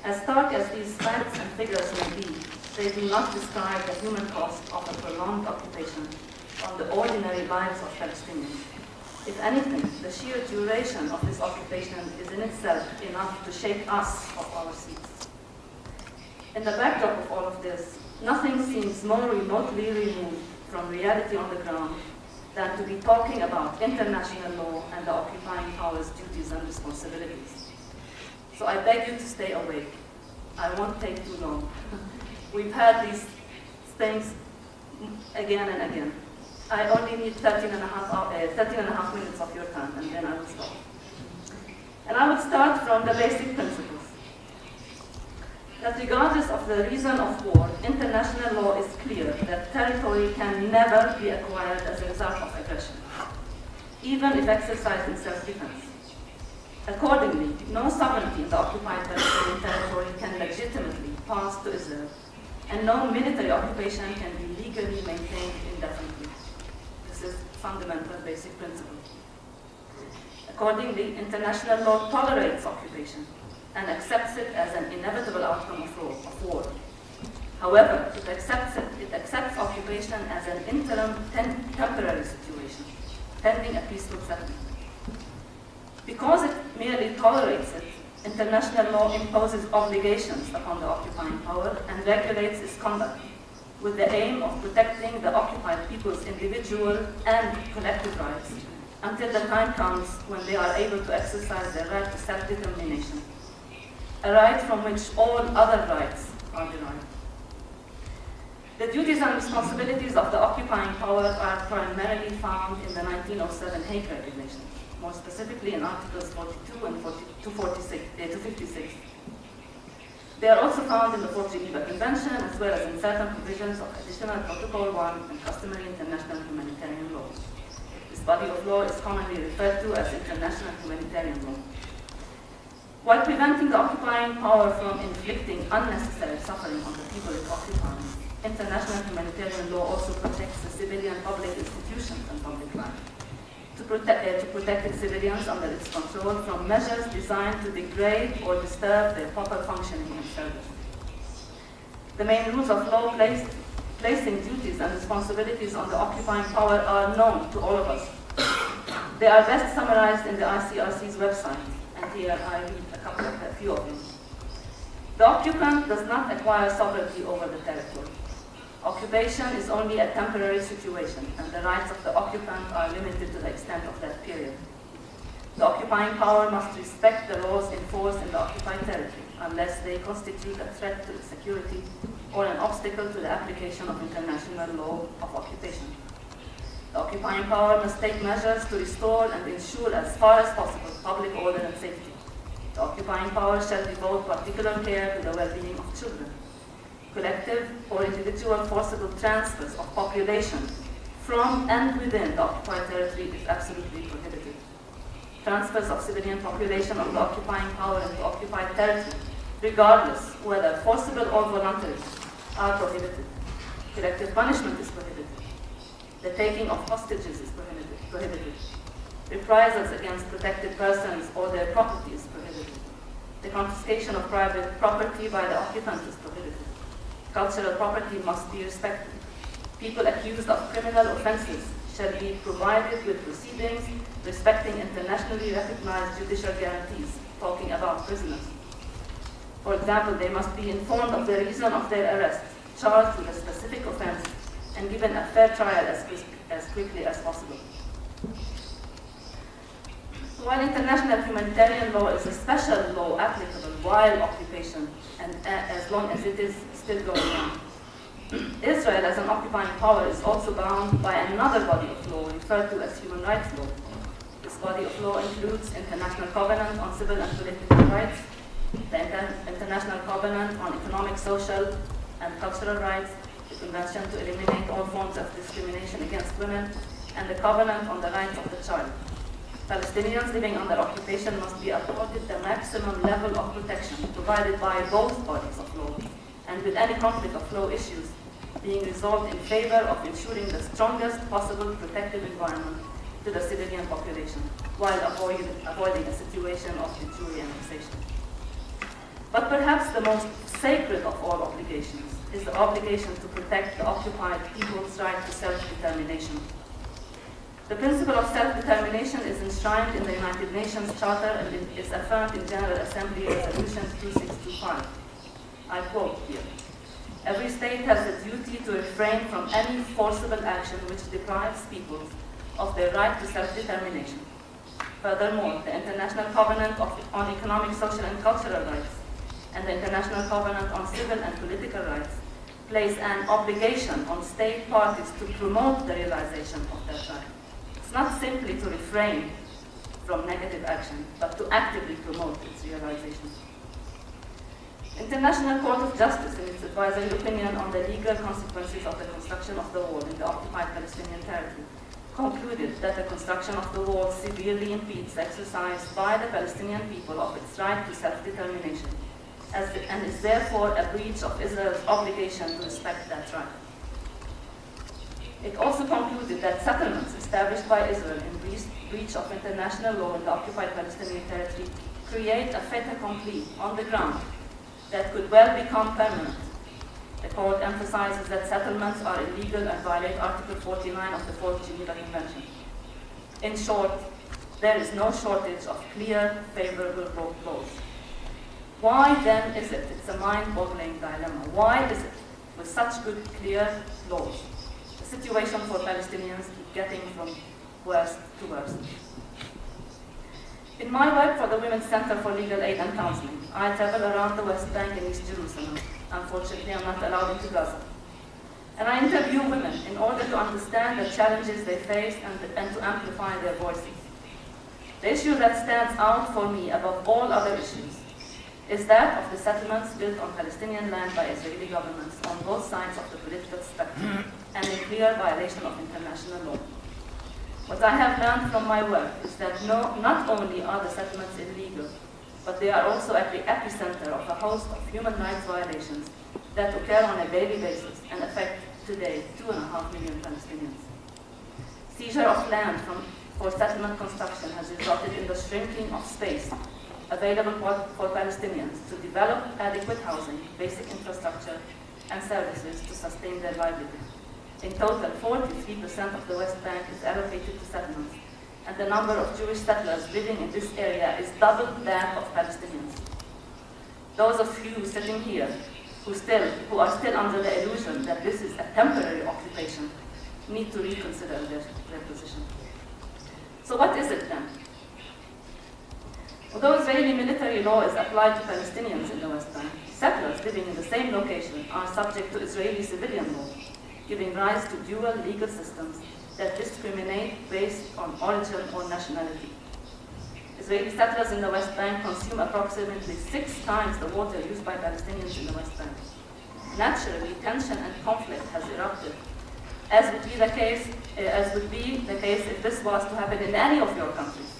As stark as these facts and figures may be, they do not describe the human cost of a prolonged occupation on the ordinary lives of Palestinians. If anything, the sheer duration of this occupation is in itself enough to shake us off our seats. In the backdrop of all of this, nothing seems more remotely removed from reality on the ground than to be talking about international law and the occupying power's duties and responsibilities. So I beg you to stay awake. I won't take too long. We've had these things again and again. I only need 13 and a half minutes of your time, and then I will stop. And I would start from the basic principles. That regardless of the reason of war, international law is clear that territory can never be acquired as a result of aggression, even if exercised in self-defense. Accordingly, no sovereignty in the occupied Palestinian territory can legitimately pass to Israel, and no military occupation can be legally maintained indefinitely. This is fundamental basic principle. Accordingly, international law tolerates occupation and accepts it as an inevitable outcome of war. However, it accepts occupation as an interim temporary situation, pending a peaceful settlement. Because it merely tolerates it, international law imposes obligations upon the occupying power and regulates its conduct, with the aim of protecting the occupied people's individual and collective rights until the time comes when they are able to exercise their right to self-determination, a right from which all other rights are derived. The duties and responsibilities of the occupying power are primarily found in the 1907 Hague Regulations, more specifically in Articles 42 and 256. They are also found in the Fourth Geneva Convention, as well as in certain provisions of Additional Protocol 1 and customary international humanitarian law. This body of law is commonly referred to as international humanitarian law. While preventing the occupying power from inflicting unnecessary suffering on the people it occupies, international humanitarian law also protects the civilian public institutions and public life. To protect its civilians under its control from measures designed to degrade or disturb their proper functioning and service. The main rules of law placing duties and responsibilities on the occupying power are known to all of us. They are best summarized in the ICRC's website, and here I read a few of them. The occupant does not acquire sovereignty over the territory. Occupation is only a temporary situation, and the rights of the occupant are limited to the extent of that period. The occupying power must respect the laws in force in the occupied territory, unless they constitute a threat to its security or an obstacle to the application of international law of occupation. The occupying power must take measures to restore and ensure as far as possible public order and safety. The occupying power shall devote particular care to the well-being of children. Collective or individual forcible transfers of population from and within the occupied territory is absolutely prohibited. Transfers of civilian population of the occupying power into occupied territory, regardless whether forcible or voluntary, are prohibited. Collective punishment is prohibited. The taking of hostages is prohibited. Reprisals against protected persons or their property is prohibited. The confiscation of private property by the occupant is prohibited. Cultural property must be respected. People accused of criminal offenses shall be provided with proceedings respecting internationally recognized judicial guarantees, talking about prisoners. For example, they must be informed of the reason of their arrest, charged with a specific offense, and given a fair trial as quickly as possible. While international humanitarian law is a special law applicable while occupation, and as long as it is still going on, Israel as an occupying power is also bound by another body of law referred to as human rights law. This body of law includes International Covenant on Civil and Political Rights, the International Covenant on Economic, Social, and Cultural Rights, the Convention to Eliminate All Forms of Discrimination Against Women, and the Covenant on the Rights of the Child. Palestinians living under occupation must be afforded the maximum level of protection provided by both bodies of law, and with any conflict of law issues being resolved in favor of ensuring the strongest possible protective environment to the civilian population, while avoiding a situation of injury and annexation. But perhaps perhaps the most sacred of all obligations is the obligation to protect the occupied people's right to self-determination. The principle of self-determination is enshrined in the United Nations Charter and it is affirmed in General Assembly Resolution 2625. I quote here, "Every state has the duty to refrain from any forcible action which deprives peoples of their right to self-determination. Furthermore, the International Covenant on Economic, Social and Cultural Rights and the International Covenant on Civil and Political Rights place an obligation on state parties to promote the realization of that right. It's not simply to refrain from negative action, but to actively promote its realization." International Court of Justice, in its advisory opinion on the legal consequences of the construction of the wall in the occupied Palestinian territory, concluded that the construction of the wall severely impedes the exercise by the Palestinian people of its right to self-determination, and is therefore a breach of Israel's obligation to respect that right. It also concluded that settlements established by Israel in breach of international law in the occupied Palestinian territory create a fait accompli on the ground that could well become permanent. The court emphasizes that settlements are illegal and violate Article 49 of the Fourth Geneva Convention. In short, there is no shortage of clear, favorable laws. Why then is it? It's a mind-boggling dilemma. Why is it, with such good, clear laws, the situation for Palestinians keeps getting from worse to worse? In my work for the Women's Center for Legal Aid and Counselling, I travel around the West Bank and East Jerusalem. Unfortunately, I'm not allowed into Gaza. And I interview women in order to understand the challenges they face and to amplify their voices. The issue that stands out for me above all other issues is that of the settlements built on Palestinian land by Israeli governments on both sides of the political spectrum and in clear violation of international law. What I have learned from my work is that not only are the settlements illegal, but they are also at the epicenter of a host of human rights violations that occur on a daily basis and affect today 2.5 million Palestinians. Seizure of land for settlement construction has resulted in the shrinking of space available for Palestinians to develop adequate housing, basic infrastructure, and services to sustain their livelihood. In total, 43% of the West Bank is allocated to settlements, and the number of Jewish settlers living in this area is double that of Palestinians. Those of you sitting here who are still under the illusion that this is a temporary occupation need to reconsider their position. So what is it then? Although Israeli military law is applied to Palestinians in the West Bank, settlers living in the same location are subject to Israeli civilian law, giving rise to dual legal systems that discriminate based on origin or nationality. Israeli settlers in the West Bank consume approximately 6 times the water used by Palestinians in the West Bank. Naturally, tension and conflict has erupted, as would be the case if this was to happen in any of your countries.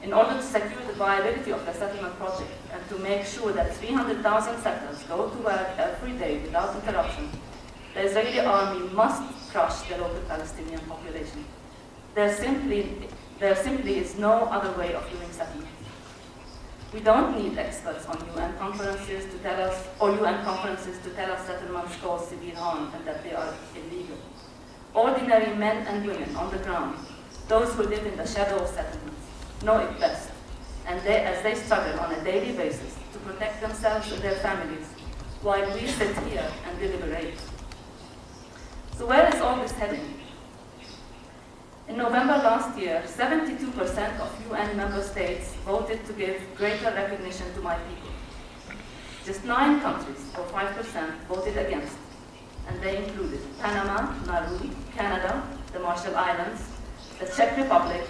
In order to secure the viability of the settlement project and to make sure that 300,000 settlers go to work every day without interruption, the Israeli army must crush the local Palestinian population. There simply is no other way of doing settlement. We don't need experts on UN conferences to tell us settlements cause severe harm and that they are illegal. Ordinary men and women on the ground, those who live in the shadow of settlements, know it best, and as they struggle on a daily basis to protect themselves and their families, while we sit here and deliberate. So where is all this heading? In November last year, 72% of UN member states voted to give greater recognition to my people. Just 9 countries, or 5%, voted against, and they included Panama, Nauru, Canada, the Marshall Islands, the Czech Republic,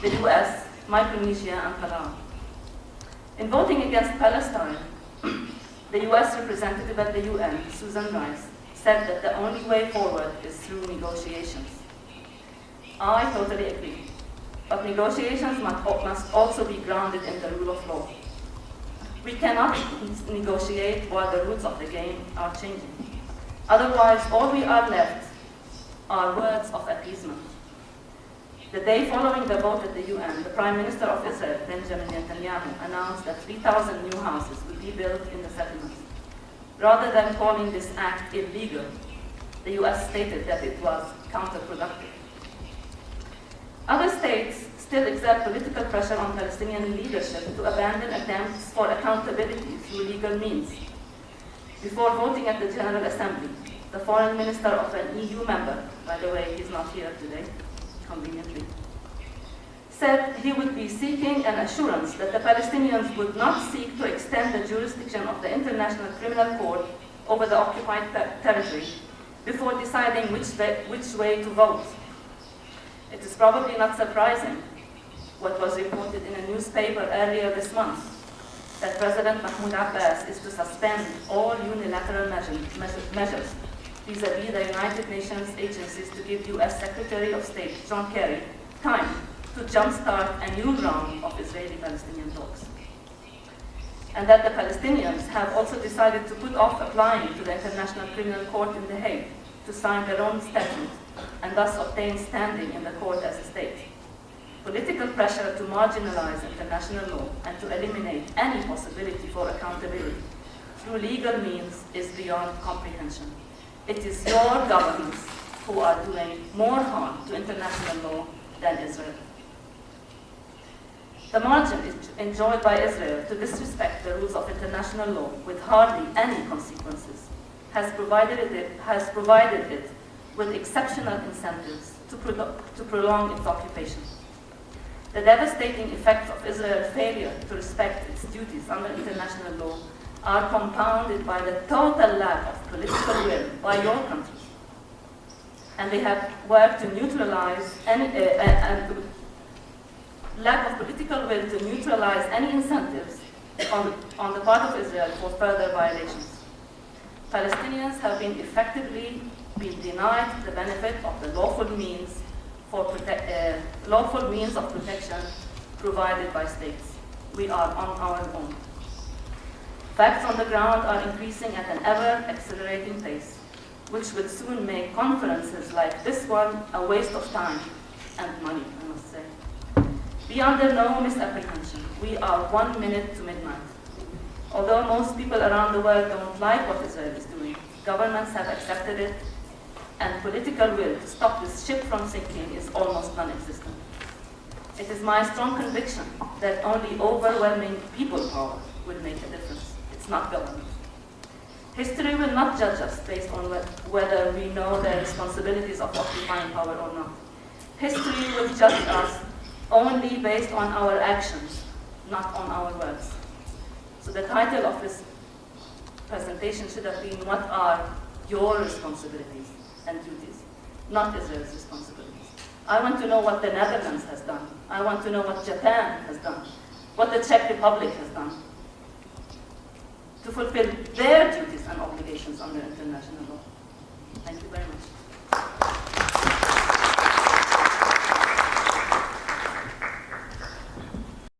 the US, Micronesia, and Palau. In voting against Palestine, the US representative at the UN, Susan Rice, said that the only way forward is through negotiations. I totally agree, but negotiations must also be grounded in the rule of law. We cannot negotiate while the rules of the game are changing. Otherwise, all we are left are words of appeasement. The day following the vote at the UN, the Prime Minister of Israel, Benjamin Netanyahu, announced that 3,000 new houses would be built in the settlements. Rather than calling this act illegal, the US stated that it was counterproductive. Other states still exert political pressure on Palestinian leadership to abandon attempts for accountability through legal means. Before voting at the General Assembly, the foreign minister of an EU member, by the way, he's not here today, conveniently, said he would be seeking an assurance that the Palestinians would not seek to extend the jurisdiction of the International Criminal Court over the occupied territory before deciding which way to vote. It is probably not surprising what was reported in a newspaper earlier this month, that President Mahmoud Abbas is to suspend all unilateral measures vis-à-vis the United Nations agencies to give US Secretary of State John Kerry time to jumpstart a new round of Israeli-Palestinian talks. And that the Palestinians have also decided to put off applying to the International Criminal Court in The Hague to sign their own statute and thus obtain standing in the court as a state. Political pressure to marginalize international law and to eliminate any possibility for accountability through legal means is beyond comprehension. It is your governments who are doing more harm to international law than Israel. The margin enjoyed by Israel to disrespect the rules of international law with hardly any consequences has provided it with exceptional incentives to prolong its occupation. The devastating effects of Israel's failure to respect its duties under international law are compounded by the total lack of political will by your countries. And they have worked to neutralize lack of political will to neutralize any incentives on the part of Israel for further violations. Palestinians have been effectively denied the benefit of the lawful means of protection provided by states. We are on our own. Facts on the ground are increasing at an ever-accelerating pace, which will soon make conferences like this one a waste of time and money, I must say. Be under no misapprehension. We are 1 minute to midnight. Although most people around the world don't like what Israel is doing, governments have accepted it, and political will to stop this ship from sinking is almost non-existent. It is my strong conviction that only overwhelming people power will make a difference. It's not government. History will not judge us based on whether we know the responsibilities of occupying power or not. History will judge us only based on our actions, not on our words. So the title of this presentation should have been, what are your responsibilities and duties, not Israel's responsibilities. I want to know what the Netherlands has done. I want to know what Japan has done, what the Czech Republic has done to fulfill their duties and obligations under international law. Thank you.